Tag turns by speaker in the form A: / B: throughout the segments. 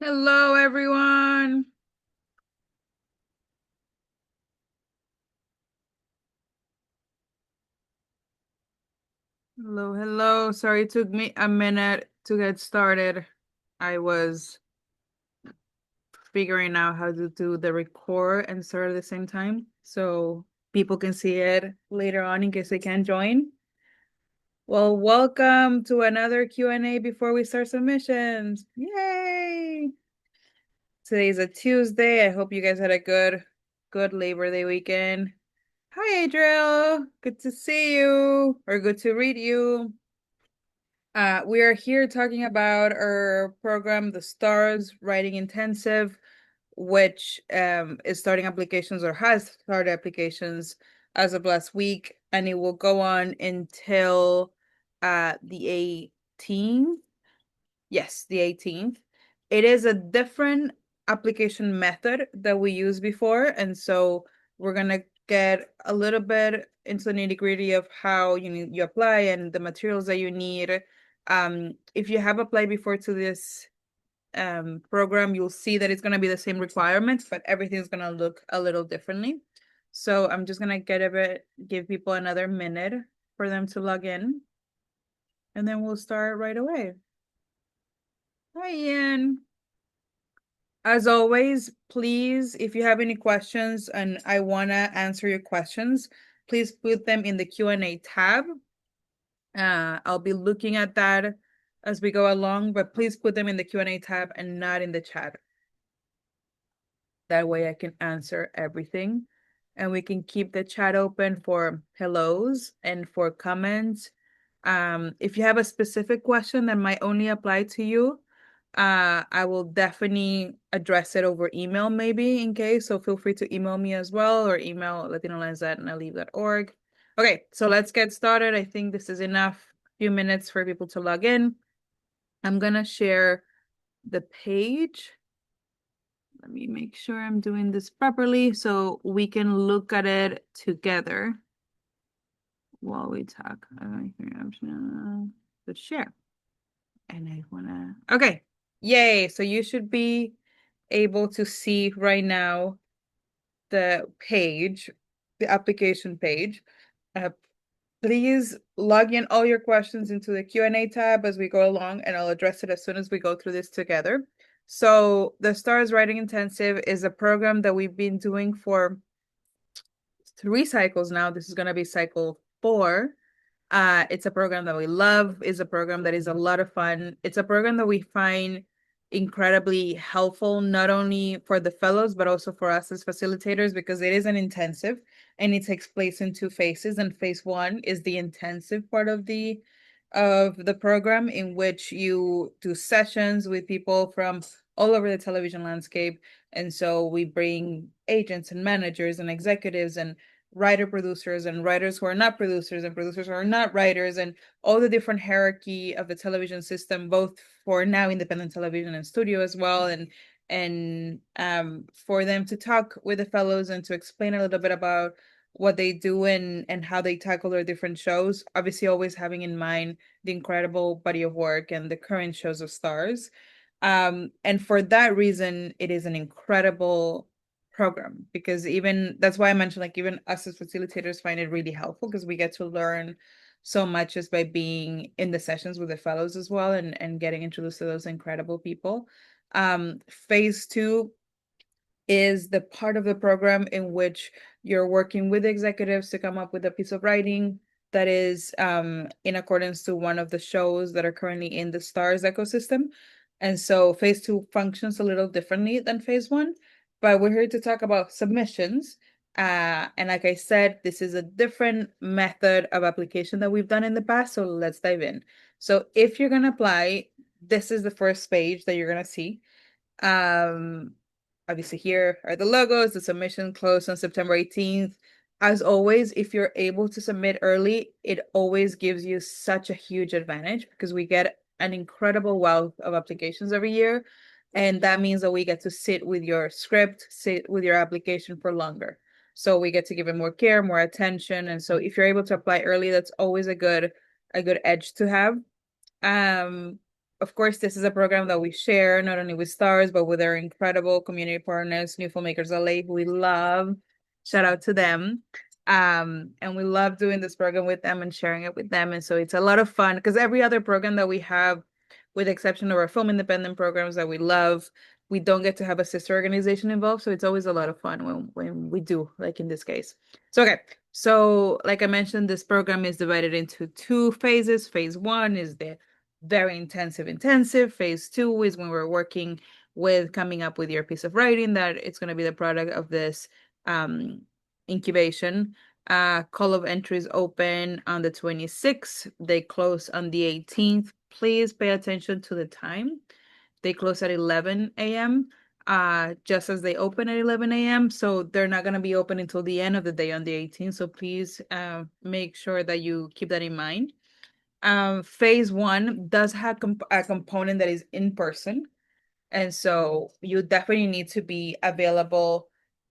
A: Hello, everyone. Hello, hello. Sorry, it took me a minute to get started. I was figuring out how to do the record and start at the same time so people can see it later on in case they can't join. Well, welcome to another Q&A before we start submissions. Yay! Today's a Tuesday. I hope you guys had a good Labor Day weekend. Hi, Adriel. Good to see you, or good to read you. We are here talking about our program, the STARZ Writing Intensive, which is starting applications or has started applications as of last week, and it will go on until the 18th. Yes, the 18th. It is a different application method that we used before, and so we're gonna get a little bit into the nitty-gritty of how you apply and the materials that you need. If you have applied before to this program, you'll see that it's gonna be the same requirements, but everything's gonna look a little differently. So I'm just gonna give people another minute for them to log in, and then we'll start right away. Hi, Ian. As always, please, if you have any questions and I want to answer your questions, please put them in the Q&A tab. I'll be looking at that as we go along, but please put them in the Q&A tab and not in the chat. That way I can answer everything and we can keep the chat open for hellos and for comments. If you have a specific question that might only apply to you, I will definitely address it over email maybe in case. So feel free to email me as well or email latinolines@nalib.org. Okay, so let's get started. I think this is enough few minutes for people to log in. I'm gonna share the page. Let me make sure I'm doing this properly so we can look at it together while we talk. Let's share. And I wanna, okay, yay. So you should be able to see right now the page, the application page. Uh, please log in all your questions into the Q&A tab as we go along, and I'll address it as soon as we go through this together. So the STARZ Writing Intensive is a program that we've been doing for 3 cycles now. This is going to be cycle 4. It's a program that we love. It's a program that is a lot of fun. It's a program that we find incredibly helpful, not only for the fellows, but also for us as facilitators, because it is an intensive and it takes place in 2 phases. And phase 1 is the intensive part of the program, in which you do sessions with people from all over the television landscape. And so we bring agents and managers and executives and writer producers and writers who are not producers and producers who are not writers, and all the different hierarchy of the television system, both for now independent television and studio as well, and for them to talk with the fellows and to explain a little bit about what they do and how they tackle their different shows, obviously always having in mind the incredible body of work and the current shows of STARZ. And for that reason, it is an incredible program, because even that's why I mentioned, like, even us as facilitators find it really helpful because we get to learn so much just by being in the sessions with the fellows as well, and getting introduced to those incredible people. Phase 2 is the part of the program in which you're working with executives to come up with a piece of writing that is in accordance to one of the shows that are currently in the STARZ ecosystem. And so phase 2 functions a little differently than phase 1, but we're here to talk about submissions. And like I said, this is a different method of application that we've done in the past. So let's dive in. So if you're going to apply, this is the first page that you're going to see. Obviously, here are the logos. The submission closed on September 18th. As always, if you're able to submit early, it always gives you such a huge advantage because we get an incredible wealth of applications every year. And that means that we get to sit with your script, sit with your application for longer. So we get to give it more care, more attention. And so if you're able to apply early, that's always a good edge to have. Um, of course, this is a program that we share not only with STARZ, but with our incredible community partners, New Filmmakers LA, who we love. Shout out to them. And we love doing this program with them and sharing it with them. And so it's a lot of fun because every other program that we have, with the exception of our film independent programs that we love, we don't get to have a sister organization involved. So it's always a lot of fun when we do, like in this case. So, okay. So, like I mentioned, this program is divided into two phases. Phase one is the very intensive. Phase two is when we're working with coming up with your piece of writing that it's going to be the product of this incubation. Call of entries open on the 26th. They close on the 18th. Please pay attention to the time. They close at 11 a.m. Just as they open at 11 a.m. So they're not going to be open until the end of the day on the 18th. So please make sure that you keep that in mind. Phase one does have a component that is in person. And so you definitely need to be available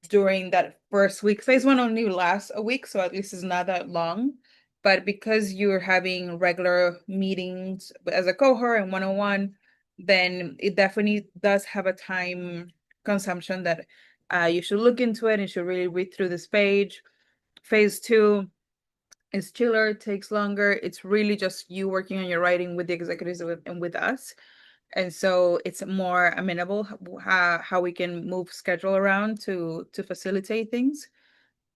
A: during that first week. Phase one only lasts a week, so at least it's not that long. But because you're having regular meetings as a cohort and one-on-one, then it definitely does have a time consumption that you should look into it and should really read through this page. Phase two is chiller, takes longer. It's really just you working on your writing with the executives and with us. And so it's more amenable how we can move schedule around to facilitate things.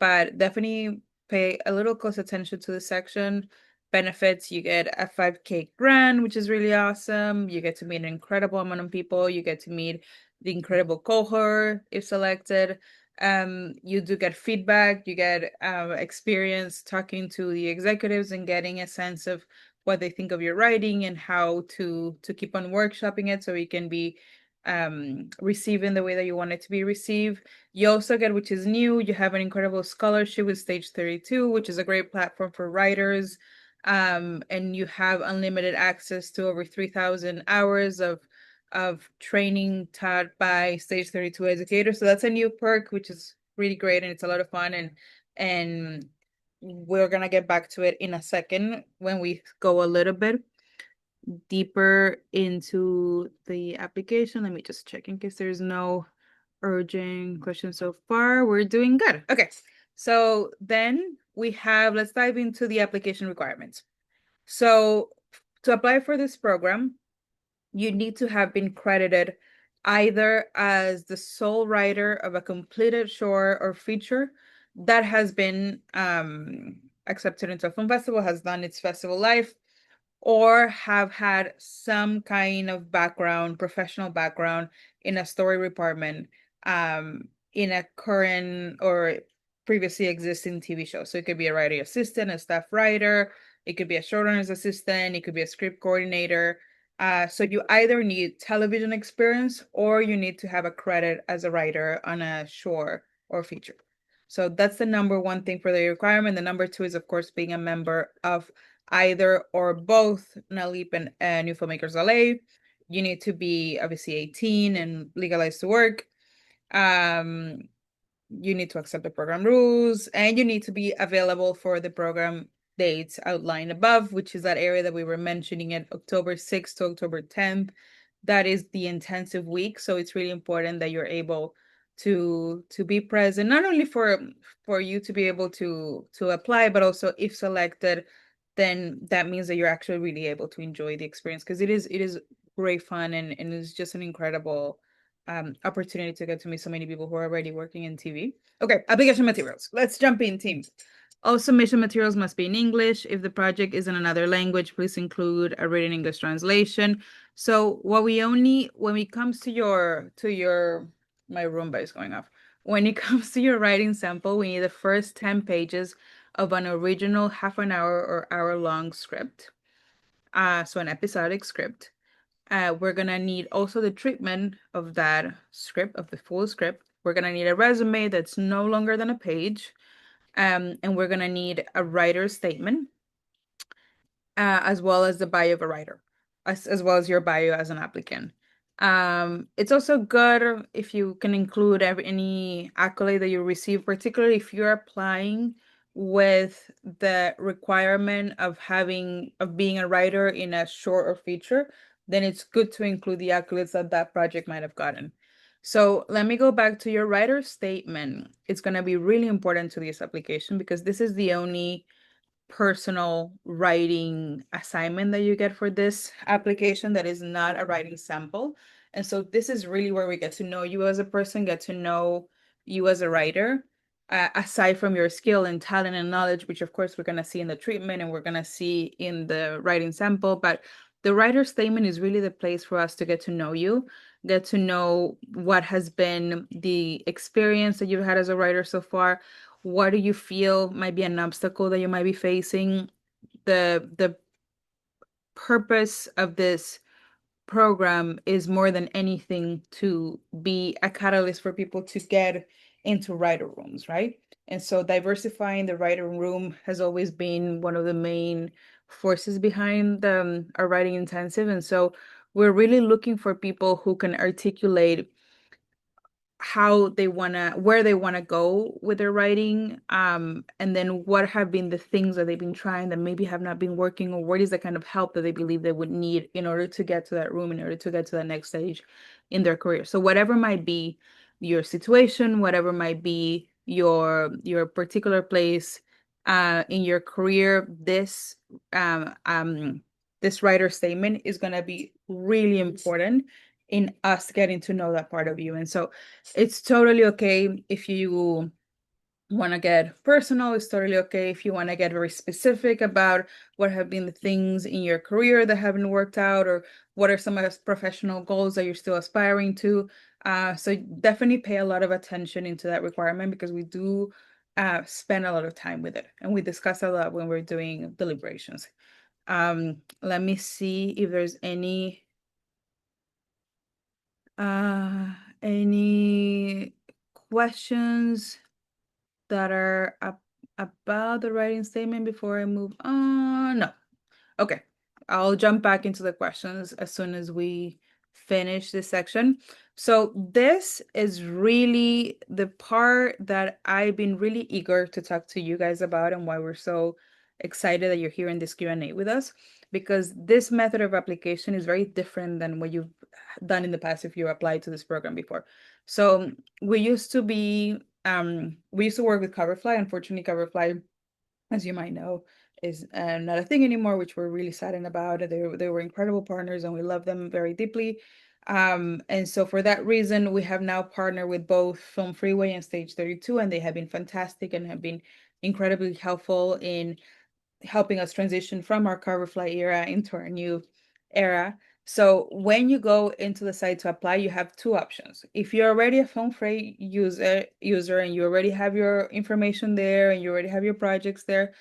A: But definitely pay a little close attention to the section. Benefits, you get a 5K grant, which is really awesome. You get to meet an incredible amount of people. You get to meet the incredible cohort if selected. You do get feedback, you get experience talking to the executives and getting a sense of what they think of your writing and how to keep on workshopping it so it can be received in the way that you want it to be received. You also get, which is new, you have an incredible scholarship with Stage 32, which is a great platform for writers. And you have unlimited access to over 3,000 hours of training taught by Stage 32 educators. So that's a new perk, which is really great and it's a lot of fun. And we're gonna get back to it in a second when we go a little bit deeper into the application. Let me just check in case there's no urgent questions so far. We're doing good. Okay, so then we have, let's dive into the application requirements. So to apply for this program, you need to have been credited either as the sole writer of a completed short or feature that has been accepted into a film festival, has done its festival life, or have had some kind of background, professional background in a story department in a current or previously existing TV show. So it could be a writer assistant, a staff writer, it could be a showrunner's assistant, it could be a script coordinator. So you either need television experience or you need to have a credit as a writer on a short or feature. So that's the number one thing for the requirement. The number two is, of course, being a member of either or both NALIP and New Filmmakers LA. You need to be obviously 18 and legalized to work. You need to accept the program rules and you need to be available for the program dates outlined above, which is that area that we were mentioning at October 6th to October 10th. That is the intensive week. So it's really important that you're able to be present, not only for you to be able to apply, but also if selected, then that means that you're actually really able to enjoy the experience because it is great fun and it's just an incredible opportunity to get to meet so many people who are already working in TV. Okay, application materials. Let's jump in, team. All submission materials must be in English. If the project is in another language, please include a written English translation. So what we only, when it comes to your, my Roomba is going off. When it comes to your writing sample, we need the first 10 pages of an original half an hour or hour long script. So an episodic script. We're gonna need also the treatment of that script, of the full script. We're gonna need a resume that's no longer than a page. And we're gonna need a writer's statement, as well as the bio of a writer, as well as your bio as an applicant. It's also good if you can include any accolade that you receive, particularly if you're applying with the requirement of being a writer in a short or feature. then it's good to include the accolades that that project might have gotten. So let me go back to your writer statement. It's going to be really important to this application because this is the only personal writing assignment that you get for this application that is not a writing sample. And so this is really where we get to know you as a person, get to know you as a writer, aside from your skill and talent and knowledge, which of course we're going to see in the treatment and we're going to see in the writing sample. But the writer statement is really the place for us to get to know you, get to know what has been the experience that you've had as a writer so far. What do you feel might be an obstacle that you might be facing? The purpose of this program is more than anything to be a catalyst for people to get into writer rooms, right? And so diversifying the writer room has always been one of the main forces behind our writing intensive. And so we're really looking for people who can articulate how they wanna where they wanna go with their writing, and then what have been the things that they've been trying that maybe have not been working, or what is the kind of help that they believe they would need in order to get to that room, in order to get to the next stage in their career. So whatever might be your situation, whatever might be your particular place in your career, um um this writer statement is gonna be really important in us getting to know that part of you. And so it's totally okay if you want to get personal. It's totally okay if you want to get very specific about what have been the things in your career that haven't worked out, or what are some of the professional goals that you're still aspiring to. So definitely pay a lot of attention into that requirement because we do spend a lot of time with it, and we discuss a lot when we're doing deliberations. Let me see if there's any questions that are about the writing statement before I move on? No. Okay. I'll jump back into the questions as soon as we finish this section. So this is really the part that I've been really eager to talk to you guys about, and why we're so excited that you're here in this Q&A with us, because this method of application is very different than what you've done in the past if you applied to this program before. So we used to work with Coverfly. Unfortunately, Coverfly, as you might know, is not a thing anymore, which we're really saddened about. They were incredible partners and we love them very deeply. And so for that reason, we have now partnered with both Film Freeway and Stage 32, and they have been fantastic and have been incredibly helpful in helping us transition from our Coverfly era into our new era. So when you go into the site to apply, you have two options. If you're already a FilmFree user and you already have your information there and you already have your projects there,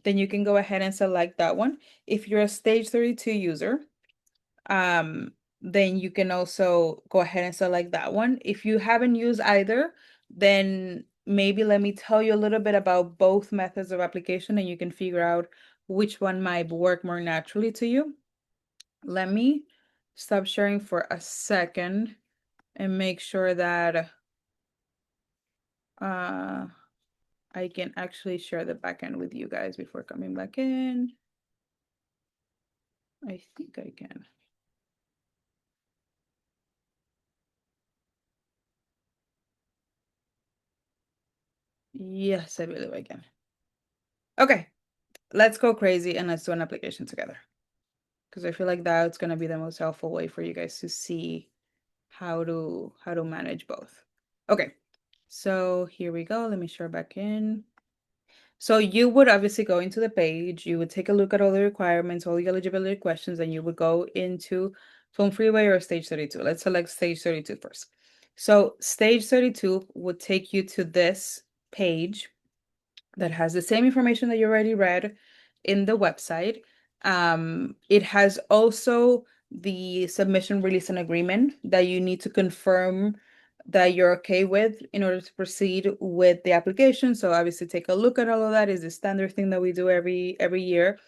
A: then you can go ahead and select that one. If you're a Stage 32 user, um, then you can also go ahead and select that one. If you haven't used either, then maybe let me tell you a little bit about both methods of application and you can figure out which one might work more naturally to you. Let me stop sharing for a second and make sure that I can actually share the backend with you guys before coming back in. I think I can. Yes, I believe I can. Okay, let's go crazy and let's do an application together, because I feel like that's going to be the most helpful way for you guys to see how to manage both. Okay, so here we go. Let me share back in. So you would obviously go into the page, you would take a look at all the requirements, all the eligibility questions, and you would go into Film Freeway or Stage 32. Let's select Stage 32 first. So Stage 32 would take you to this page that has the same information that you already read in the website. It has also the submission, release, and agreement that you need to confirm that you're okay with in order to proceed with the application. So obviously take a look at all of that. Is the standard thing that we do every year.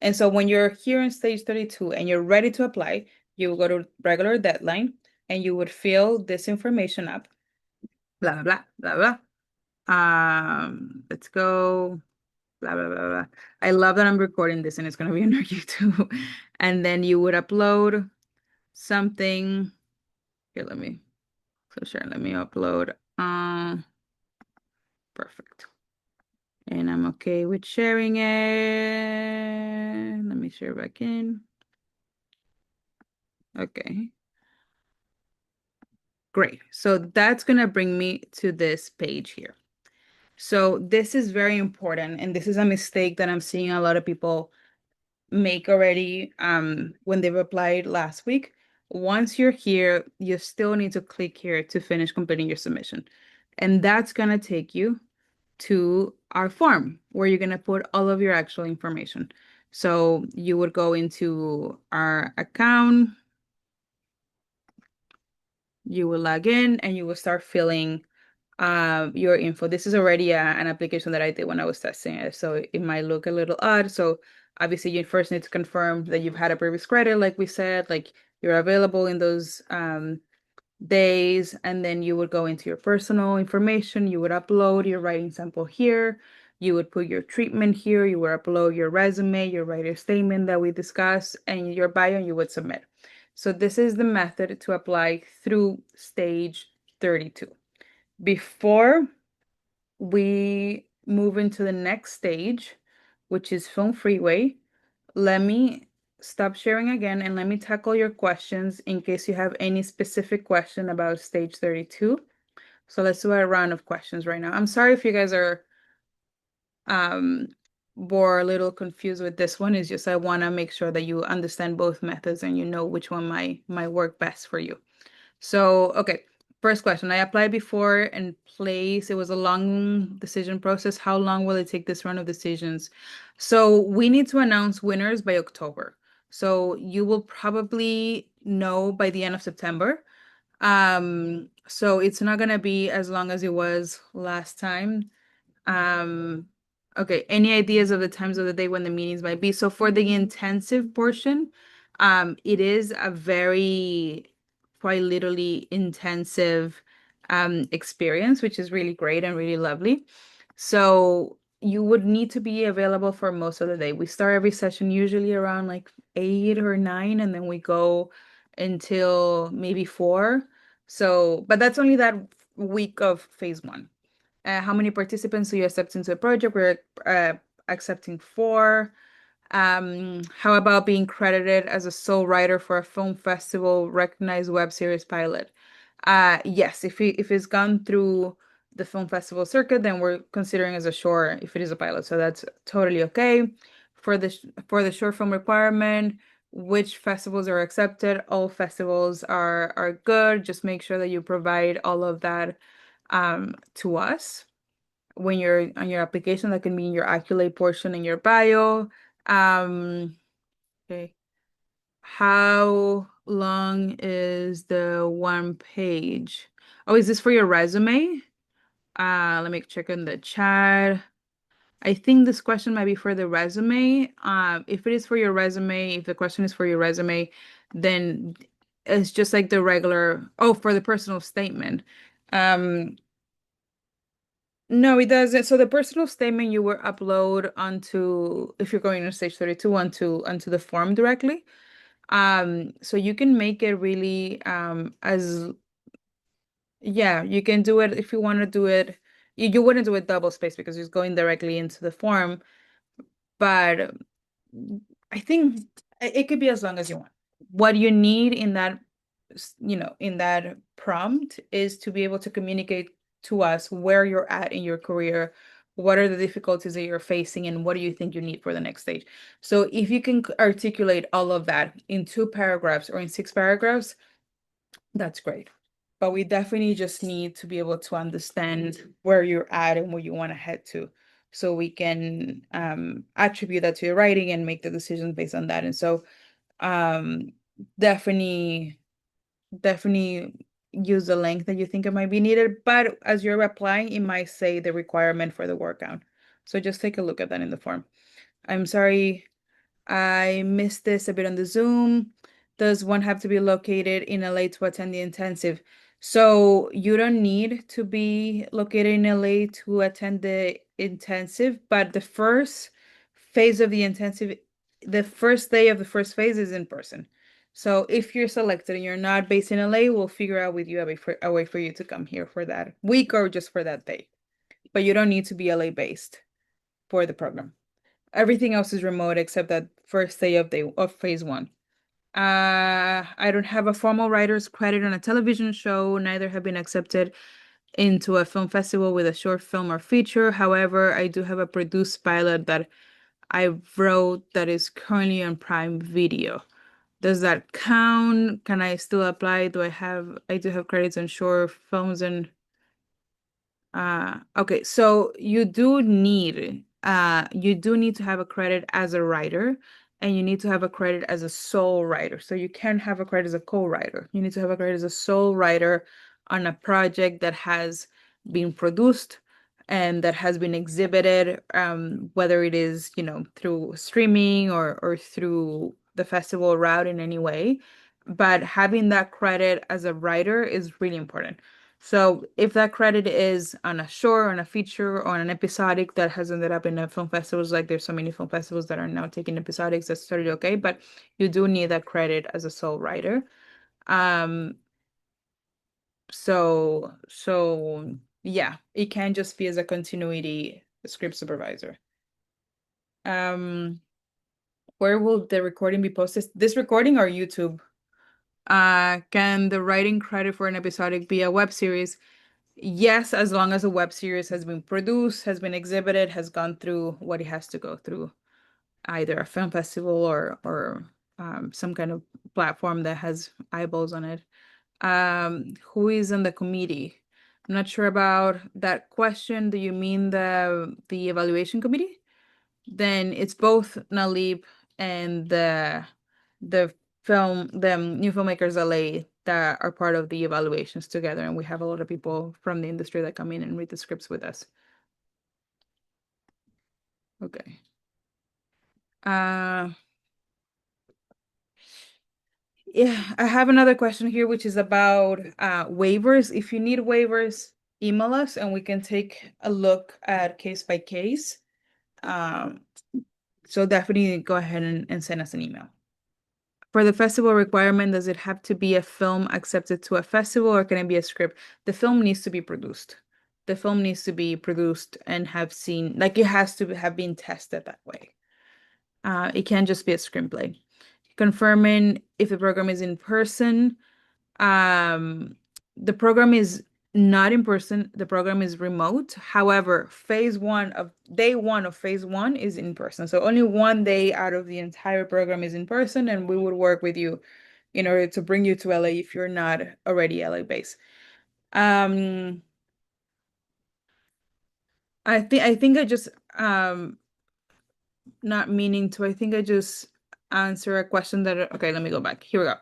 A: And so when you're here in Stage 32 and you're ready to apply, you will go to regular deadline and you would fill this information up. Blah, blah, blah, blah, blah. Let's go. Blah, blah, blah, blah. I love that I'm recording this and it's going to be on our YouTube. And then you would upload something. Here, let me upload. Perfect. And I'm okay with sharing it. Let me share back in. Okay. Great. So that's going to bring me to this page here. So this is very important, and this is a mistake that I'm seeing a lot of people make already when they've applied last week. Once you're here, you still need to click here to finish completing your submission. And that's going to take you to our form where you're going to put all of your actual information. So you would go into our account, you will log in, and you will start filling your info. This is already an application that I did when I was testing it, so it might look a little odd. So obviously you first need to confirm that you've had a previous credit, like we said, like you're available in those days, and then you would go into your personal information. You would upload your writing sample here. You would put your treatment here. You would upload your resume, your writer statement that we discussed, and your bio, and you would submit. So this is the method to apply through stage 32. Before we move into the next stage, which is Film Freeway, let me stop sharing again and let me tackle your questions in case you have any specific question about stage 32. So let's do a round of questions right now. I'm sorry if you guys are um or a little confused with this one. It's just I want to make sure that you understand both methods and you know which one might work best for you. So, okay, first question. I applied before and place. It was a long decision process. How long will it take this round of decisions? So, we need to announce winners by October. So, you will probably know by the end of September. So it's not gonna be as long as it was last time. Um, okay, any ideas of the times of the day when the meetings might be? So for the intensive portion, it is a very quite literally intensive experience, which is really great and really lovely. So you would need to be available for most of the day. We start every session usually around like 8 or 9, and then we go until maybe 4. So, but that's only that week of phase one. How many participants do you accept into a project? We're accepting 4. How about being credited as a sole writer for a film festival recognized web series pilot? Yes, if it's gone through the film festival circuit, then we're considering as a short if it is a pilot. So that's totally okay. For the short film requirement, which festivals are accepted? All festivals are good. Just make sure that you provide all of that to us when you're on your application. That can be in your accolade portion in your bio. Okay. How long is the one page? Oh, is this for your resume? Let me check in the chat. I think this question might be for the resume. If it is for your resume, if the question is for your resume, then it's just like the regular, oh, for the personal statement. Um, No, it doesn't. So the personal statement you will upload onto, if you're going to stage 32, onto the form directly. So you can make it really as yeah, you can do it if you want to do it. You wouldn't do it double space because it's going directly into the form, but I think it could be as long as you want. What you need in that, in that prompt is to be able to communicate to us where you're at in your career, what are the difficulties that you're facing, and what do you think you need for the next stage. So if you can articulate all of that in 2 paragraphs or in 6 paragraphs, that's great. But we definitely just need to be able to understand where you're at and where you want to head to, so we can attribute that to your writing and make the decisions based on that. And so um, definitely, definitely use the length that you think it might be needed. But as you're applying, it might say the requirement for the word count. So just take a look at that in the form. I'm sorry I missed this a bit on the Zoom. Does one have to be located in LA to attend the intensive? So you don't need to be located in LA to attend the intensive, but the first phase of the intensive, the first day of the first phase is in person. So if you're selected and you're not based in LA, we'll figure out with you a way for you to come here for that week or just for that day. But you don't need to be LA based for the program. Everything else is remote except that first day of phase one. I don't have a formal writer's credit on a television show, neither have been accepted into a film festival with a short film or feature. However, I do have a produced pilot that I wrote that is currently on Prime Video. Does that count? Can I still apply? I do have credits on short films and okay, so you do need to have a credit as a writer and you need to have a credit as a sole writer. So you can't have a credit as a co-writer. You need to have a credit as a sole writer on a project that has been produced and that has been exhibited, whether it is, through streaming or through the festival route in any way. But having that credit as a writer is really important. So if that credit is on a short, on a feature, or on an episodic that has ended up in a film festivals, like there's so many film festivals that are now taking episodics, that's totally okay. But you do need that credit as a sole writer. Um, so yeah, it can just be as a continuity script supervisor. Um, where will the recording be posted? This recording or YouTube? Can the writing credit for an episodic be a web series? Yes, as long as a web series has been produced, has been exhibited, has gone through what it has to go through, either a film festival or some kind of platform that has eyeballs on it. Who is on the committee? I'm not sure about that question. Do you mean the evaluation committee? Then it's both NALIP and the the New Filmmakers LA that are part of the evaluations together, and we have a lot of people from the industry that come in and read the scripts with us. Okay. Uh, yeah, I have another question here, which is about waivers. If you need waivers, email us and we can take a look at case by case. Um, so definitely go ahead and send us an email. For the festival requirement, does it have to be a film accepted to a festival or can it be a script? The film needs to be produced. The film needs to be produced and have seen, like it has to have been tested that way. It can't just be a screenplay. Confirming if the program is in person. Um, the program is not in person. The program is remote. However, day one of phase one is in person. So only one day out of the entire program is in person, and we would work with you in order to bring you to LA if you're not already LA based. Um, I think I just not meaning to. I think I just answer a question that okay, let me go back. Here we go.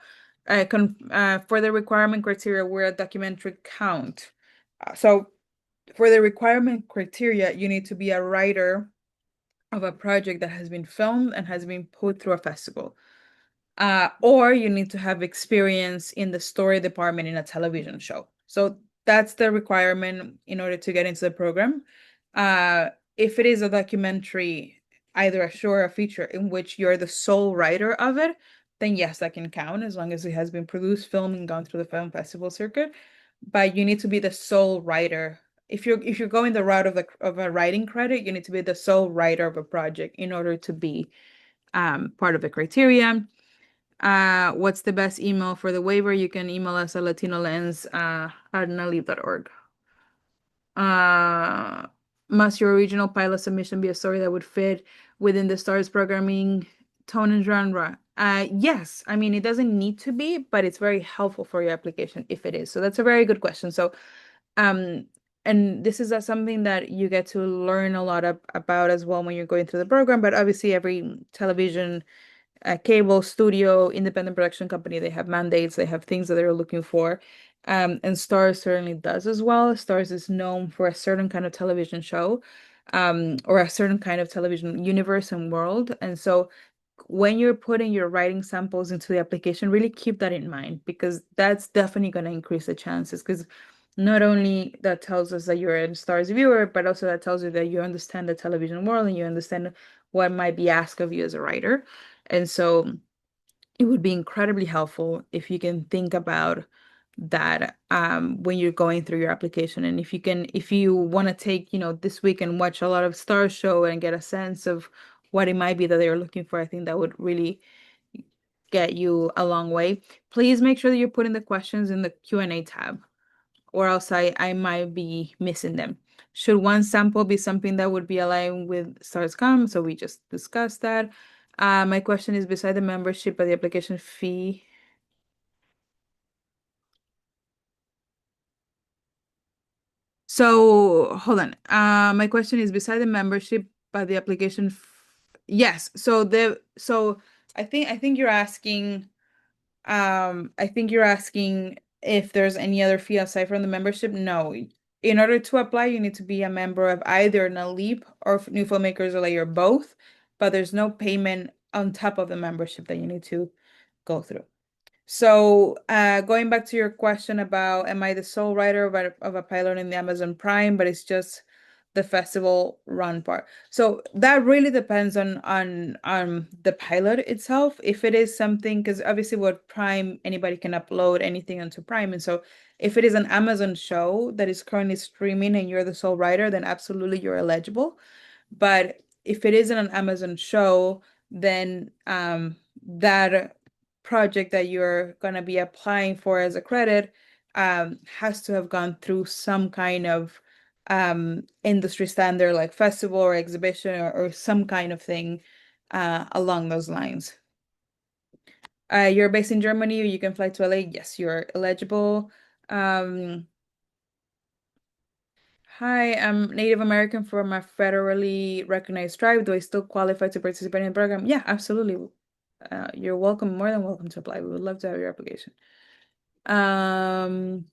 A: For the requirement criteria, we're a documentary count. So for the requirement criteria, you need to be a writer of a project that has been filmed and has been put through a festival. Or you need to have experience in the story department in a television show. So that's the requirement in order to get into the program. Uh, if it is a documentary, either a short or a feature in which you're the sole writer of it, then yes, that can count as long as it has been produced, filmed, and gone through the film festival circuit. But you need to be the sole writer. If you're going the route of a writing credit, you need to be the sole writer of a project in order to be part of the criteria. What's the best email for the waiver? You can email us at latinolens at nalib.org. Uh, must your original pilot submission be a story that would fit within the STARZ programming tone and genre? Yes. I mean, it doesn't need to be, but it's very helpful for your application if it is. So that's a very good question. So, um, and this is something that you get to learn a lot about as well when you're going through the program. But obviously, every television a cable studio, independent production company, they have mandates, they have things that they're looking for. And STARZ certainly does as well. STARZ is known for a certain kind of television show, or a certain kind of television universe and world. And so when you're putting your writing samples into the application, really keep that in mind because that's definitely going to increase the chances. Because not only that tells us that you're a STARZ viewer, but also that tells you that you understand the television world and you understand what might be asked of you as a writer. And so it would be incredibly helpful if you can think about that when you're going through your application. And if you want to take, this week and watch a lot of Star Show and get a sense of what it might be that they're looking for, I think that would really get you a long way. Please make sure that you're putting the questions in the Q&A tab, or else I might be missing them. Should one sample be something that would be aligned with STARS-COM? So we just discussed that. My question is, beside the membership of the application fee. So hold on. My question is, beside the membership by the application yes. So I think you're asking. I think you're asking if there's any other fee aside from the membership. No. In order to apply, you need to be a member of either NALIP or New Filmmakers or layer both, but there's no payment on top of the membership that you need to go through. So, going back to your question about, am I the sole writer of a pilot in the Amazon Prime, but it's just the festival run part. So that really depends on the pilot itself. If it is something, because obviously with Prime, anybody can upload anything onto Prime. And so if it is an Amazon show that is currently streaming and you're the sole writer, then absolutely you're eligible. But if it isn't an Amazon show, then that project that you're going to be applying for as a credit has to have gone through some kind of industry standard like festival or exhibition or some kind of thing along those lines. You're based in Germany, you can fly to LA. Yes, you're eligible. Um, Hi, I'm Native American from a federally recognized tribe. Do I still qualify to participate in the program? Yeah, absolutely. You're welcome, more than welcome to apply. We would love to have your application. Um,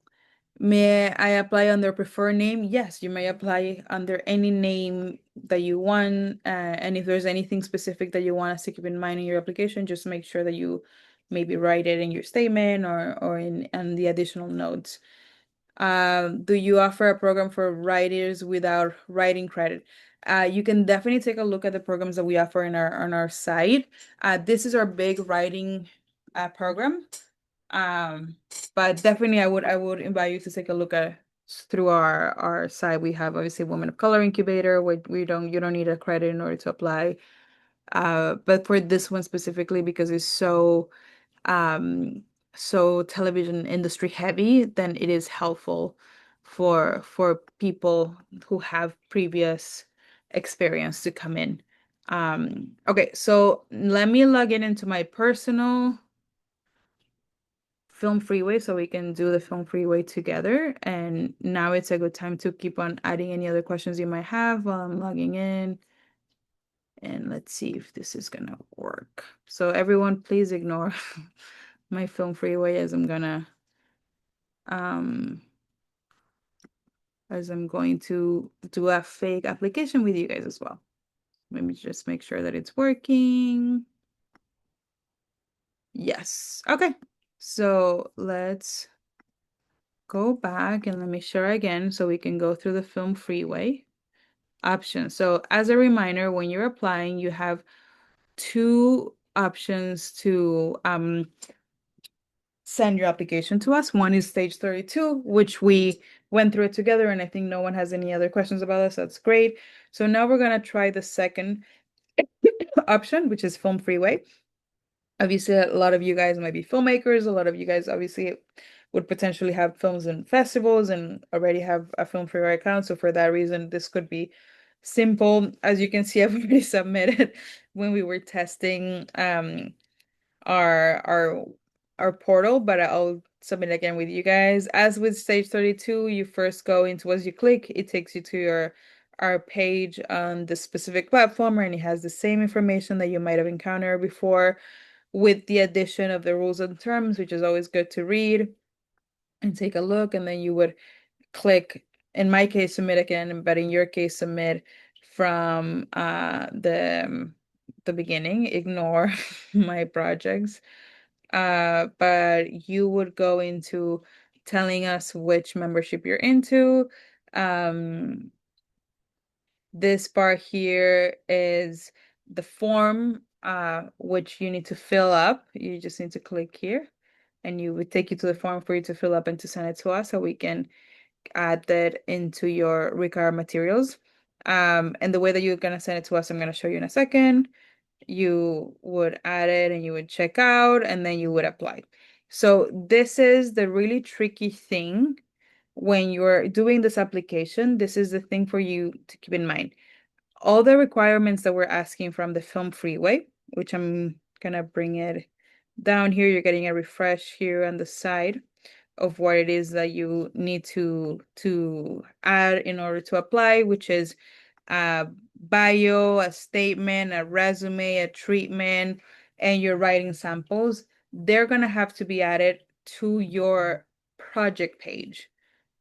A: may I apply under preferred name? Yes, you may apply under any name that you want. And if there's anything specific that you want us to keep in mind in your application, just make sure that you maybe write it in your statement or in the additional notes. Do you offer a program for writers without writing credit? You can definitely take a look at the programs that we offer in our site. This is our big writing program. Um, but definitely I would invite you to take a look at through our site. We have obviously Women of Color Incubator, where you don't need a credit in order to apply. But for this one specifically, because it's um so television industry heavy, then it is helpful for people who have previous experience to come in. Okay, so let me log in into my personal Film Freeway so we can do the Film Freeway together. And now it's a good time to keep on adding any other questions you might have while I'm logging in. And let's see if this is gonna work. So everyone, please ignore my Film Freeway um as I'm going to do a fake application with you guys as well. Let me just make sure that it's working. Yes. Okay. So let's go back and let me share again so we can go through the Film Freeway options. So as a reminder, when you're applying, you have two options to send your application to us. One is stage 32, which we went through it together, and I think no one has any other questions about this. That's great. So now we're going to try the second option, which is Film Freeway. Obviously, a lot of you guys might be filmmakers. A lot of you guys obviously would potentially have films in festivals and already have a Film Freeway account. So for that reason, this could be simple. As you can see, I've already submitted when we were testing our our our portal, but I'll submit again with you guys. As with stage 32, you first go into, as you click, it takes you to our page on the specific platform, and it has the same information that you might have encountered before, with the addition of the rules and terms, which is always good to read and take a look. And then you would click, in my case, submit again, but in your case, submit from the beginning. Ignore my projects. But you would go into telling us which membership you're into. This part here is the form which you need to fill up. You just need to click here, and you would take you to the form for you to fill up and to send it to us so we can add that into your required materials. And the way that you're gonna send it to us, I'm gonna show you in a second. You would add it and you would check out and then you would apply. So this is the really tricky thing when you're doing this application. This is the thing for you to keep in mind. All the requirements that we're asking from the Film Freeway, which I'm gonna bring it down here. You're getting a refresh here on the side of what it is that you need to add in order to apply, which is a bio, a statement, a resume, a treatment, and your writing samples. They're gonna have to be added to your project page,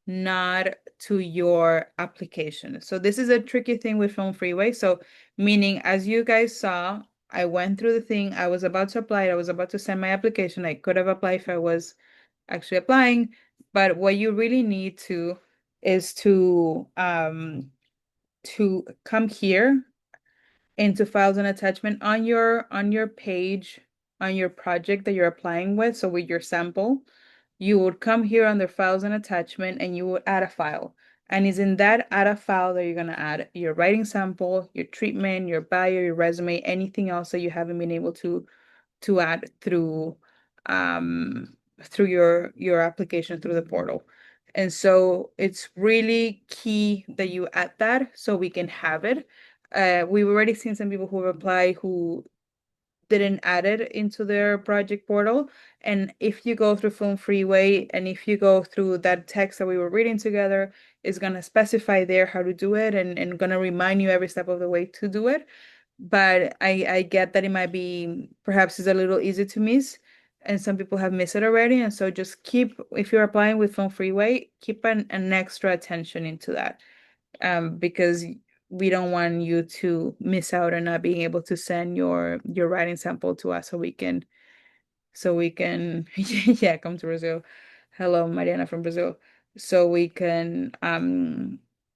A: not to your application. So this is a tricky thing with Film Freeway. So meaning, as you guys saw, I went through the thing, I was about to apply, I was about to send my application. I could have applied if I was actually applying, but what you really need to is to come here into files and attachment on your page, on your project that you're applying with. So with your sample, you would come here under files and attachment and you would add a file. And it's in that add a file that you're gonna add your writing sample, your treatment, your bio, your resume, anything else that you haven't been able to add um through your application through the portal. And so it's really key that you add that so we can have it. We've already seen some people who apply who didn't add it into their project portal. And if you go through Film Freeway and if you go through that text that we were reading together, it's gonna specify there how to do it and gonna remind you every step of the way to do it. But I get that it might be perhaps it's a little easy to miss, and some people have missed it already. And so just keep, if you're applying with Film Freeway, keep an extra attention into that, because we don't want you to miss out on not being able to send your writing sample to us so we can yeah, come to Brazil. Hello, Mariana from Brazil. So we can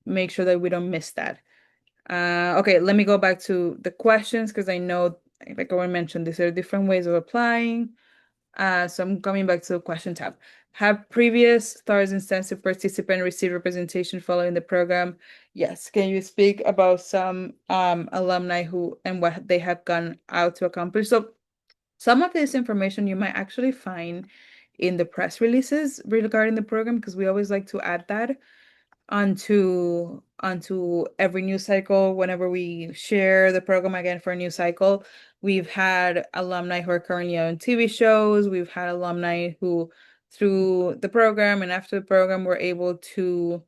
A: make sure that we don't miss that. Okay, let me go back to the questions because I know, like I mentioned, these are different ways of applying. So I'm coming back to the question tab. Have previous STARZ Intensive participant received representation following the program? Yes. Can you speak about some alumni who and what they have gone out to accomplish? So some of this information you might actually find in the press releases regarding the program because we always like to add that onto every news cycle whenever we share the program again for a new cycle. We've had alumni who are currently on TV shows. We've had alumni who through the program and after the program were able to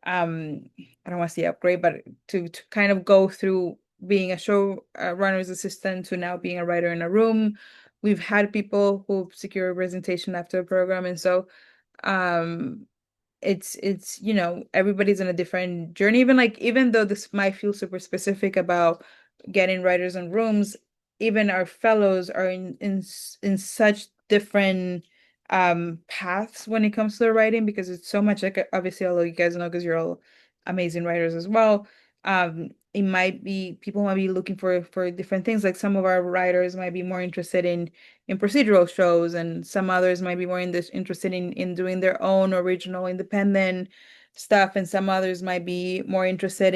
A: I don't want to say upgrade, but to kind of go through being a show runner's assistant to now being a writer in a room. We've had people who secure representation after the program. And so um it's everybody's in a different journey, even though this might feel super specific about getting writers in rooms. Even our fellows are in such different paths when it comes to the writing because it's so much, like, obviously, although you guys know because you're all amazing writers as well. It might be people might be looking for different things. Like some of our writers might be more interested in procedural shows, and some others might be more interested in doing their own original independent stuff, and some others might be more interested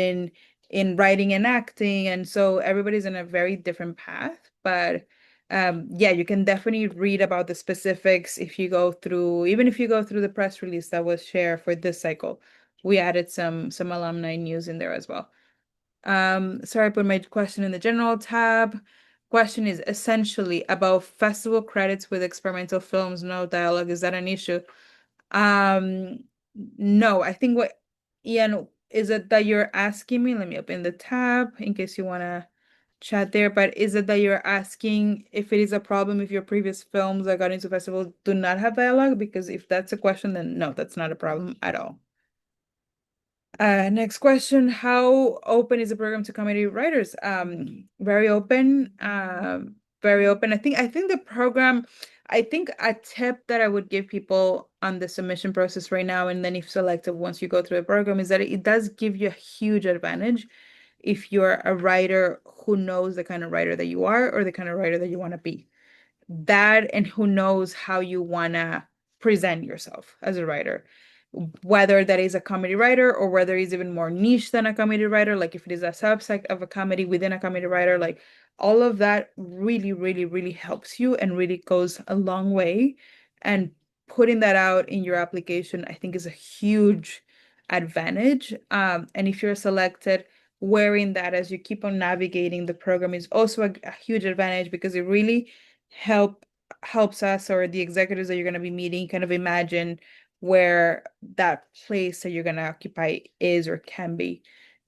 A: in writing and acting. And so everybody's in a very different path. But yeah, you can definitely read about the specifics if you go through, even if you go through the press release that was shared for this cycle. We added some alumni news in there as well. Sorry, I put my question in the general tab. Question is essentially about festival credits with experimental films, no dialogue. Is that an issue? Um, no, I think what, Ian, is it that you're asking me? Let me open the tab in case you want to chat there. But is it that you're asking if it is a problem if your previous films that got into festival do not have dialogue? Because if that's a question, then no, that's not a problem at all. Next question. How open is the program to comedy writers? Very open. Very open. I think the program, I think a tip that I would give people on the submission process right now, and then if selected once you go through the program, is that it does give you a huge advantage if you're a writer who knows the kind of writer that you are or the kind of writer that you want to be. That and who knows how you want to present yourself as a writer, whether that is a comedy writer or whether it's even more niche than a comedy writer, like if it is a subset of a comedy within a comedy writer, like all of that really, really, really helps you and really goes a long way. And putting that out in your application, I think is a huge advantage. And if you're selected, wearing that as you keep on navigating the program is also a huge advantage because it really helps us or the executives that you're going to be meeting kind of imagine where that place that you're going to occupy is or can be.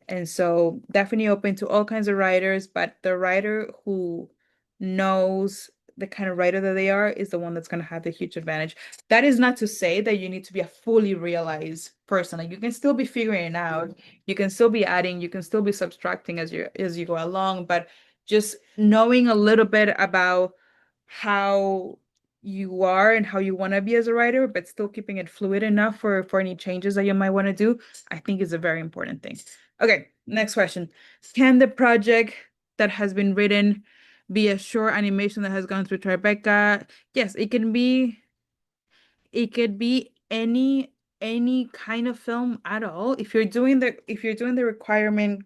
A: And so definitely open to all kinds of writers, but the writer who knows the kind of writer that they are is the one that's going to have the huge advantage. That is not to say that you need to be a fully realized person. Like you can still be figuring it out. You can still be adding, you can still be subtracting as you go along, but just knowing a little bit about how you are and how you want to be as a writer, but still keeping it fluid enough for any changes that you might want to do, I think is a very important thing. Okay, next question. Can the project that has been written be a short animation that has gone through Tribeca? Yes, it could be any kind of film at all. If you're doing the requirement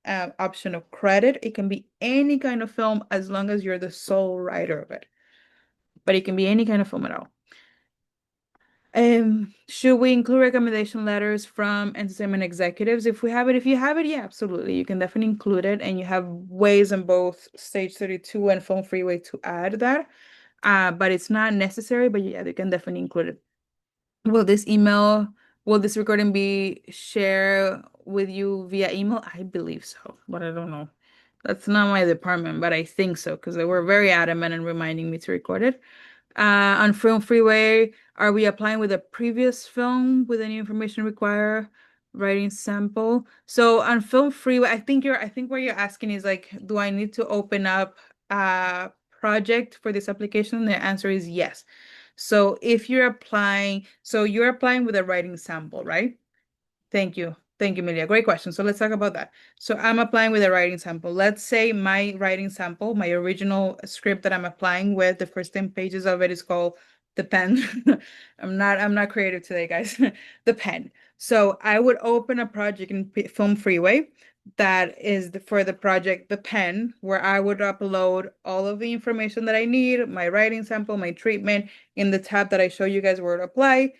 A: option of credit, it can be any kind of film as long as you're the sole writer of it. But it can be any kind of film at all. Should we include recommendation letters from entertainment executives? If you have it, yeah, absolutely. You can definitely include it, and you have ways on both Stage 32 and Film Freeway to add that. But it's not necessary, but yeah, you can definitely include it. Will this email, will this recording be shared with you via email? I believe so, but I don't know. That's not my department, but I think so because they were very adamant in reminding me to record it. On Film Freeway, are we applying with a previous film with any information required? Writing sample. So on Film Freeway, I think what you're asking is like, do I need to open up a project for this application? The answer is yes. So if you're applying with a writing sample, right? Thank you. Thank you, Melia. Great question. So let's talk about that. So I'm applying with a writing sample. Let's say my writing sample, my original script that I'm applying with, the first 10 pages of it is called The Pen. I'm not creative today, guys. The Pen. So I would open a project in Film Freeway that is for the project The Pen, where I would upload all of the information that I need, my writing sample, my treatment in the tab that I show you guys where to apply,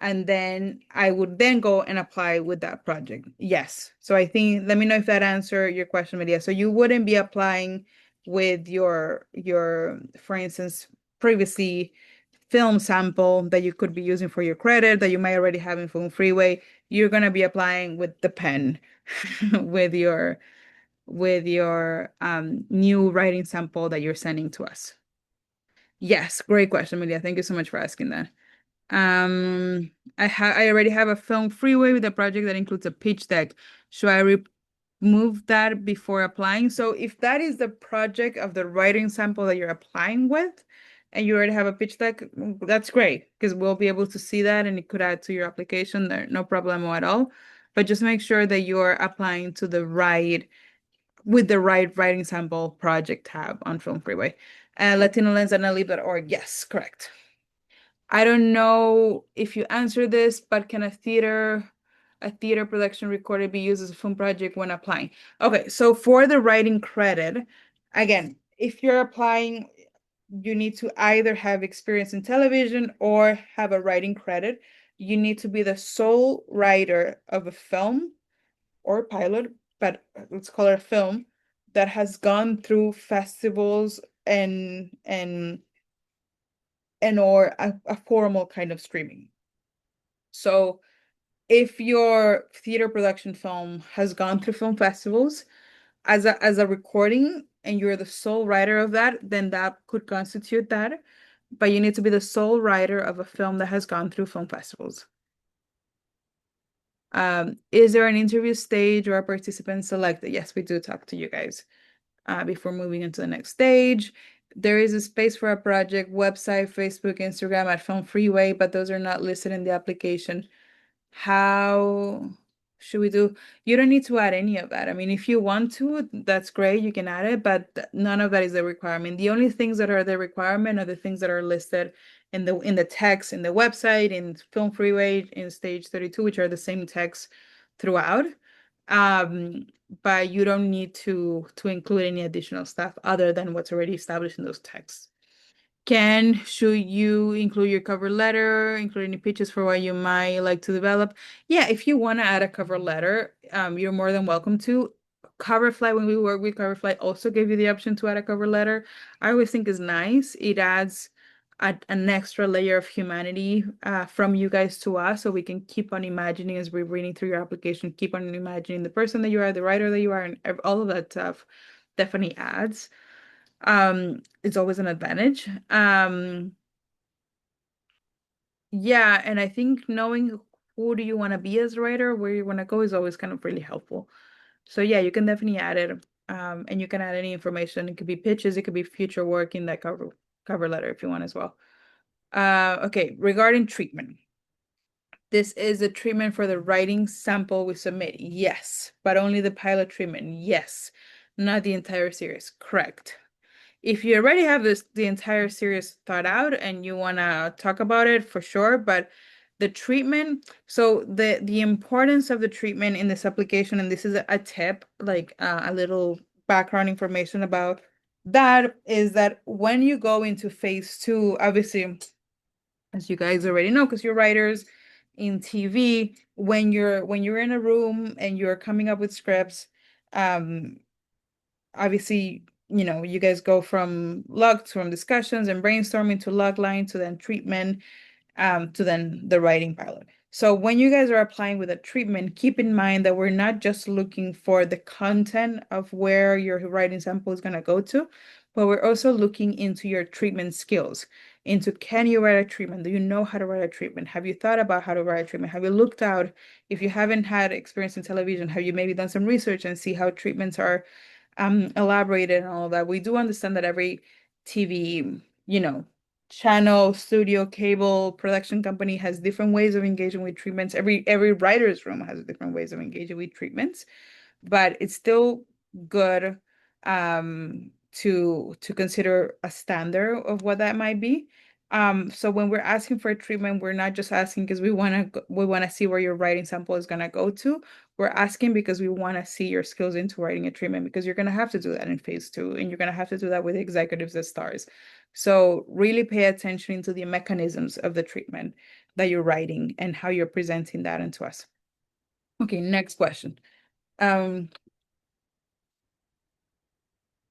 A: and then I would then go and apply with that project. Yes. So I think, let me know if that answered your question, Maria. So you wouldn't be applying with for instance, previously film sample that you could be using for your credit that you might already have in Film Freeway. You're gonna be applying with the pen with your new writing sample that you're sending to us. Yes, great question, Maria. Thank you so much for asking that. I already have a Film Freeway with a project that includes a pitch deck. Should I remove that before applying? So if that is the project of the writing sample that you're applying with, and you already have a pitch deck, that's great because we'll be able to see that and it could add to your application there, no problem at all. But just make sure that you're applying to with the right writing sample project tab on Film Freeway. Latino Lens and NALIP.org. Yes, correct. I don't know if you answer this, but can a theater production recorded be used as a film project when applying? Okay, so for the writing credit, again, if you're applying, you need to either have experience in television or have a writing credit. You need to be the sole writer of a film or pilot, but let's call it a film that has gone through festivals and or a formal kind of streaming. So if your theater production film has gone through film festivals as a recording and you're the sole writer of that, then that could constitute that. But you need to be the sole writer of a film that has gone through film festivals. Is there an interview stage or a participant selected? Yes, we do talk to you guys before moving into the next stage. There is a space for a project, website, Facebook, Instagram at Film Freeway, but those are not listed in the application. How Should we do, you don't need to add any of that. I mean, if you want to, that's great, you can add it, but none of that is the requirement. The only things that are the requirement are the things that are listed in the text, in the website, in Film Freeway, in Stage 32, which are the same text throughout. Um, but you don't need to include any additional stuff other than what's already established in those texts. Should you include your cover letter, include any pitches for what you might like to develop? Yeah, if you want to add a cover letter, you're more than welcome to. Coverfly, when we work with Coverfly, also gave you the option to add a cover letter. I always think is nice. It adds an extra layer of humanity from you guys to us, so we can keep on imagining as we're reading through your application, keep on imagining the person that you are, the writer that you are, and all of that stuff definitely adds. It's always an advantage. Yeah, and I think knowing who do you want to be as a writer, where you want to go is always kind of really helpful. So yeah, you can definitely add it. And you can add any information. It could be pitches, it could be future work in that cover letter if you want as well. Okay, regarding treatment. This is a treatment for the writing sample we submit. Yes, but only the pilot treatment. Yes, not the entire series. Correct. If you already have the entire series thought out and you want to talk about it for sure, but the treatment, so the importance of the treatment in this application, and this is a tip, like a little background information about that, is that when you go into phase two, obviously, as you guys already know, because you're writers in TV, when you're in a room and you're coming up with scripts, um, obviously, you guys go from discussions and brainstorming to log line to then treatment, to then the writing pilot. So when you guys are applying with a treatment, keep in mind that we're not just looking for the content of where your writing sample is going to go to, but we're also looking into your treatment skills, into can you write a treatment? Do you know how to write a treatment? Have you thought about how to write a treatment? Have you looked out, if you haven't had experience in television, have you maybe done some research and see how treatments are elaborated and all that? We do understand that every TV, channel, studio, cable, production company has different ways of engaging with treatments. Every writer's room has different ways of engaging with treatments, but it's still good to consider a standard of what that might be. So when we're asking for a treatment, we're not just asking because we want to see where your writing sample is gonna go to. We're asking because we want to see your skills into writing a treatment, because you're gonna have to do that in phase two, and you're gonna have to do that with executives at STARZ. So really pay attention to the mechanisms of the treatment that you're writing and how you're presenting that into us. Okay, next question. Um,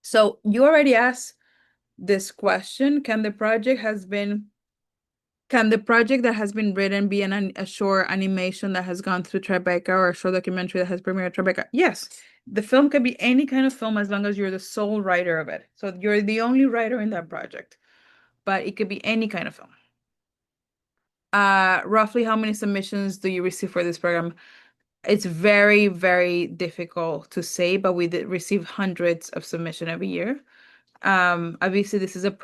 A: so you already asked this question. Can the project that has been written be a short animation that has gone through Tribeca, or a short documentary that has premiered at Tribeca? Yes. The film can be any kind of film as long as you're the sole writer of it. So you're the only writer in that project, but it could be any kind of film. Roughly how many submissions do you receive for this program? It's very, very difficult to say, but we did receive hundreds of submission every year. Obviously, this is a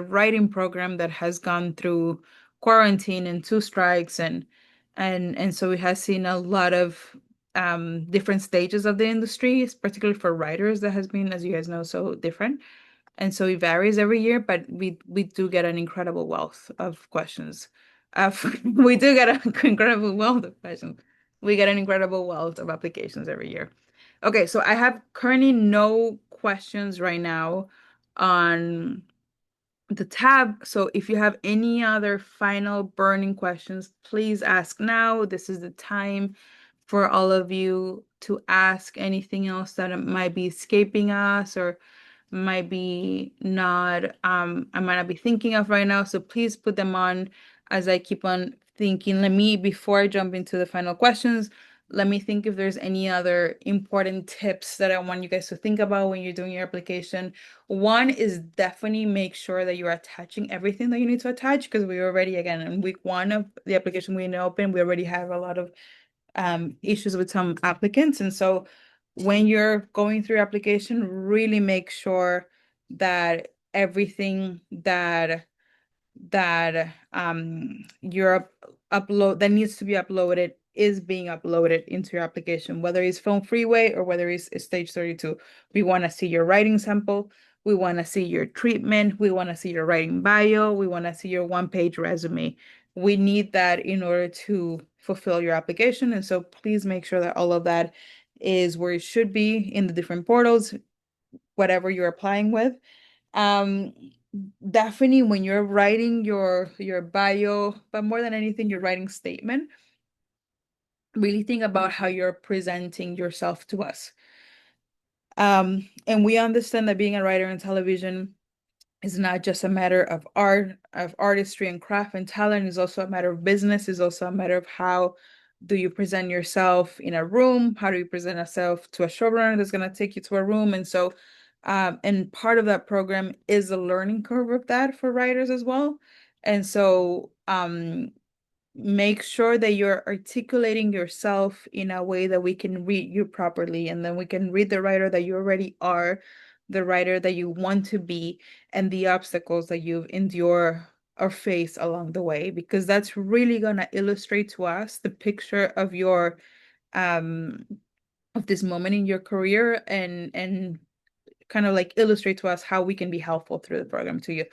A: writing program that has gone through quarantine and two strikes, and so we have seen a lot of different stages of the industry, particularly for writers, that has been, as you guys know, so different. And so it varies every year, but we do get an incredible wealth of questions. We do get an incredible wealth of questions. We get an incredible wealth of applications every year. Okay, so I have currently no questions right now on the tab. So if you have any other final burning questions, please ask now. This is the time for all of you to ask anything else that might be escaping us, or might be not I might not be thinking of right now. So please put them on as I keep on thinking. Before I jump into the final questions, let me think if there's any other important tips that I want you guys to think about when you're doing your application. One is definitely make sure that you're attaching everything that you need to attach, because we already, again, in week one of the application we open, we already have a lot of issues with some applicants. And so when you're going through your application, really make sure that everything that you're upload that needs to be uploaded is being uploaded into your application, whether it's Film Freeway or whether it's Stage 32. We want to see your writing sample. We want to see your treatment. We want to see your writing bio. We want to see your one-page resume. We need that in order to fulfill your application. And so please make sure that all of that is where it should be in the different portals, whatever you're applying with. Um, Definitely when you're writing your bio, but more than anything, your writing statement, really think about how you're presenting yourself to us. And we understand that being a writer in television is not just a matter of art, of artistry and craft and talent. It's also a matter of business. It's also a matter of how do you present yourself in a room? How do you present yourself to a showrunner that's going to take you to a room? And so, and part of that program is a learning curve of that for writers as well. And so, make sure that you're articulating yourself in a way that we can read you properly, and then we can read the writer that you already are, the writer that you want to be, and the obstacles that you've endured or faced along the way, because that's really going to illustrate to us the picture of your um of this moment in your career, and kind of like illustrate to us how we can be helpful through the program to you.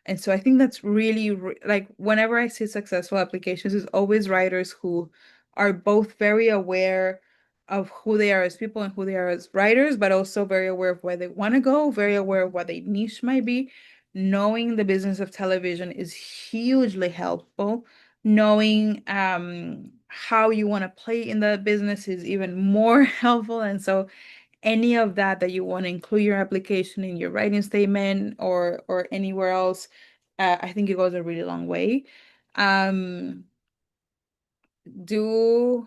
A: And so I think that's really like whenever I see successful applications, it's always writers who are both very aware of who they are as people and who they are as writers, but also very aware of where they want to go, very aware of what their niche might be. Knowing the business of television is hugely helpful. Knowing how you want to play in the business is even more helpful. And so any of that you want to include your application in your writing statement or anywhere else, I think it goes a really long way. Um, do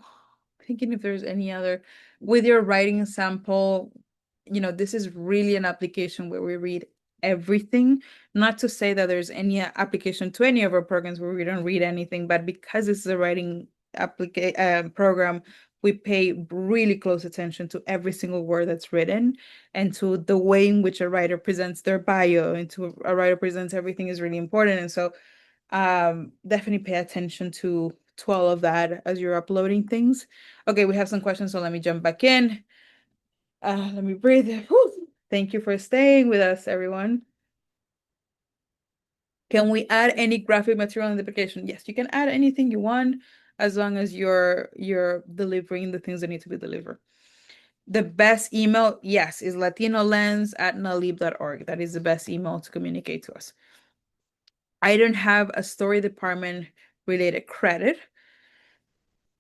A: Thinking if there's any other with your writing sample, this is really an application where we read everything. Not to say that there's any application to any of our programs where we don't read anything, but because this is a writing program, we pay really close attention to every single word that's written and to the way in which a writer presents their bio and to a writer presents everything is really important. And so definitely pay attention to all of that as you're uploading things. Okay, we have some questions, so let me jump back in. Let me breathe. Whew. Thank you for staying with us, everyone. Can we add any graphic material in the application? Yes, you can add anything you want as long as you're delivering the things that need to be delivered. The best email, yes, is latinolens@nalib.org. That is the best email to communicate to us. I don't have a story department related credit,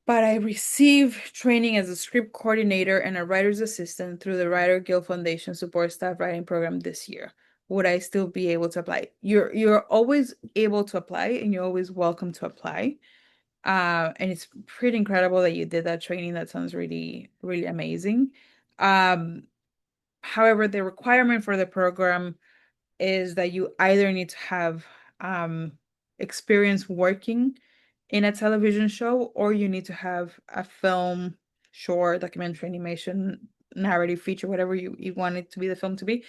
A: but I received training as a script coordinator and a writer's assistant through the Writer Guild Foundation Support Staff Writing Program this year. Would I still be able to apply? You're always able to apply, and you're always welcome to apply. And it's pretty incredible that you did that training. That sounds really, really amazing. Um, However, the requirement for the program is that you either need to have experience working in a television show, or you need to have a film, short, documentary, animation, narrative feature, whatever you want it to be, the film to be,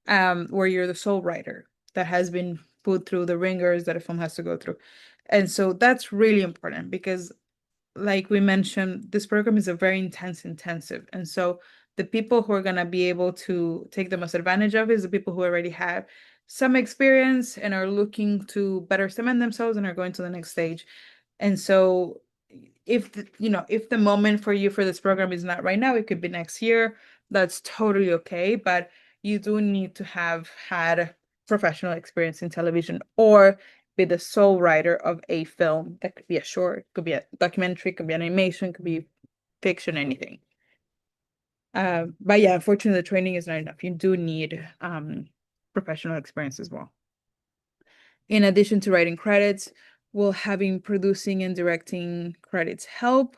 A: where you're the sole writer that has been put through the ringers that a film has to go through. And so that's really important because like we mentioned, this program is a very intensive. And so the people who are going to be able to take the most advantage of is the people who already have some experience and are looking to better cement themselves and are going to the next stage. And so if the moment for you for this program is not right now, it could be next year. That's totally okay. But you do need to have had professional experience in television or be the sole writer of a film. That could be a short, could be a documentary, could be animation, could be fiction, anything. But yeah, unfortunately, the training is not enough. You do need professional experience as well. In addition to writing credits, will having producing and directing credits help?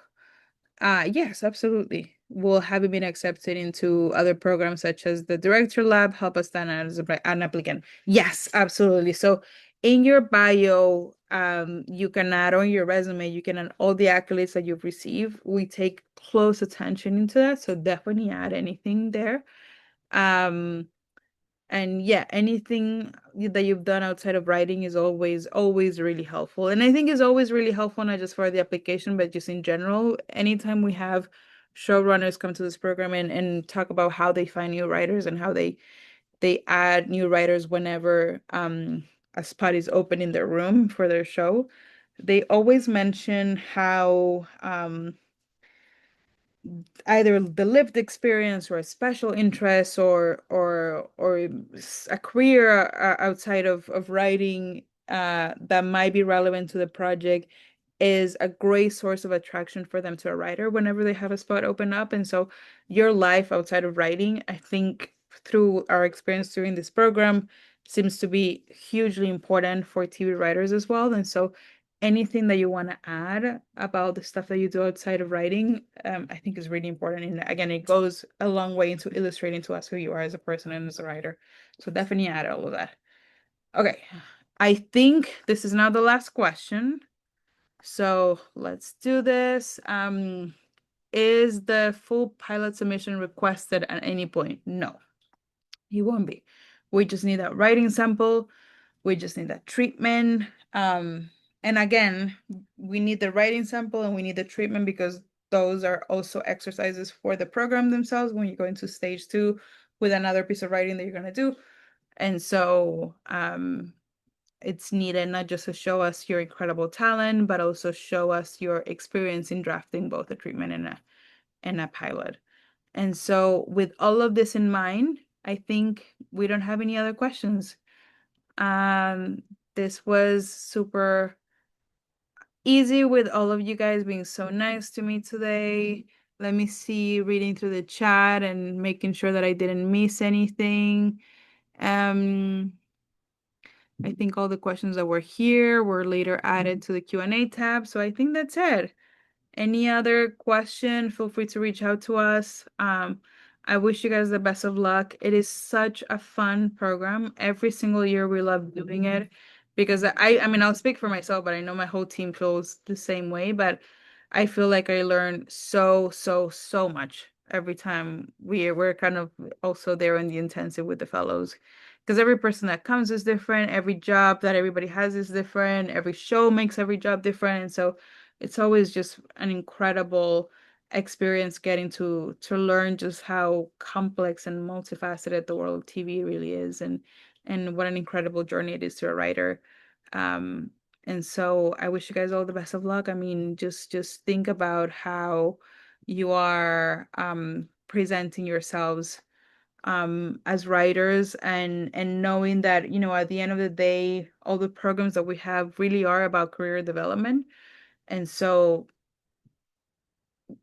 A: Yes, absolutely. Will having been accepted into other programs such as the Director Lab help us stand out as an applicant? Yes, absolutely. So in your bio, you can add on your resume, you can add all the accolades that you've received. We take close attention into that, so definitely add anything there. Um, And yeah, anything that you've done outside of writing is always really helpful. And I think is always really helpful, not just for the application, but just in general. Anytime we have showrunners come to this program and talk about how they find new writers and how they add new writers whenever a spot is open in their room for their show, they always mention how either the lived experience or a special interest or a career outside of writing that might be relevant to the project is a great source of attraction for them to a writer whenever they have a spot open up. And so your life outside of writing, I think through our experience during this program, seems to be hugely important for TV writers as well. And so anything that you want to add about the stuff that you do outside of writing, I think is really important. And again, it goes a long way into illustrating to us who you are as a person and as a writer. So definitely add all of that. Okay. I think this is now the last question. So let's do this. Is the full pilot submission requested at any point? No, it won't be. We just need that writing sample. We just need that treatment. And again, we need the writing sample and we need the treatment because those are also exercises for the program themselves when you go into stage two with another piece of writing that you're going to do. And so it's needed not just to show us your incredible talent, but also show us your experience in drafting both a treatment and a pilot. And so with all of this in mind, I think we don't have any other questions. Um, this was super easy with all of you guys being so nice to me today. Let me see, reading through the chat and making sure that I didn't miss anything. Um, I think all the questions that were here were later added to the Q&A tab. So I think that's it. Any other question, feel free to reach out to us. I wish you guys the best of luck. It is such a fun program. Every single year we love doing it because I mean, I'll speak for myself, but I know my whole team feels the same way, but I feel like I learn so much every time we're kind of also there in the intensive with the fellows. Because every person that comes is different, every job that everybody has is different, every show makes every job different. And so it's always just an incredible experience getting to learn just how complex and multifaceted the world of TV really is and what an incredible journey it is to a writer. Um, and so I wish you guys all the best of luck. I mean, just think about how you are presenting yourselves as writers and knowing that, you know, at the end of the day, all the programs that we have really are about career development. And so,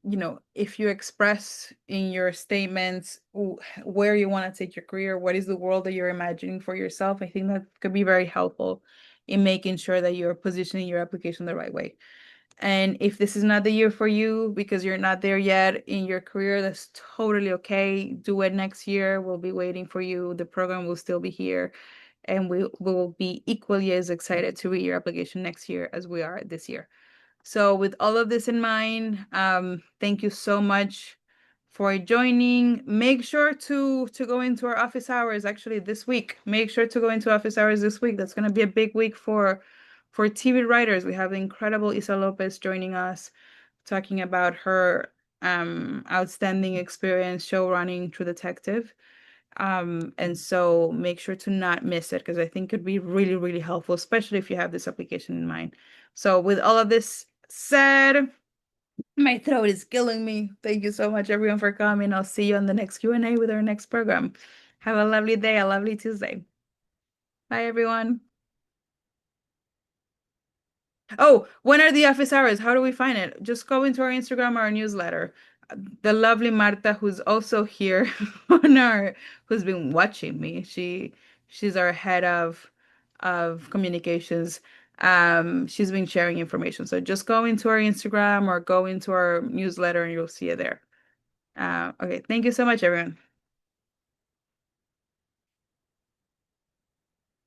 A: you know, if you express in your statements where you want to take your career, what is the world that you're imagining for yourself, I think that could be very helpful in making sure that you're positioning your application the right way. And if this is not the year for you because you're not there yet in your career, that's totally okay. Do it next year. We'll be waiting for you. The program will still be here, and we will be equally as excited to read your application next year as we are this year. So with all of this in mind, thank you so much for joining. Make sure to go into our office hours actually this week. Make sure to go into office hours this week. That's going to be a big week for TV writers. We have the incredible Isa Lopez joining us, talking about her outstanding experience show running True Detective. And so make sure to not miss it because I think it could be really helpful, especially if you have this application in mind. So with all of this said, my throat is killing me. Thank you so much, everyone, for coming. I'll see you on the next Q&A with our next program. Have a lovely day, a lovely Tuesday. Bye, everyone. Oh, when are the office hours? How do we find it? Just go into our Instagram or our newsletter. The lovely Marta, who's also here on our, who's been watching me. She's our head of communications. She's been sharing information. So just go into our Instagram or go into our newsletter and you'll see it there. Okay, thank you so much, everyone.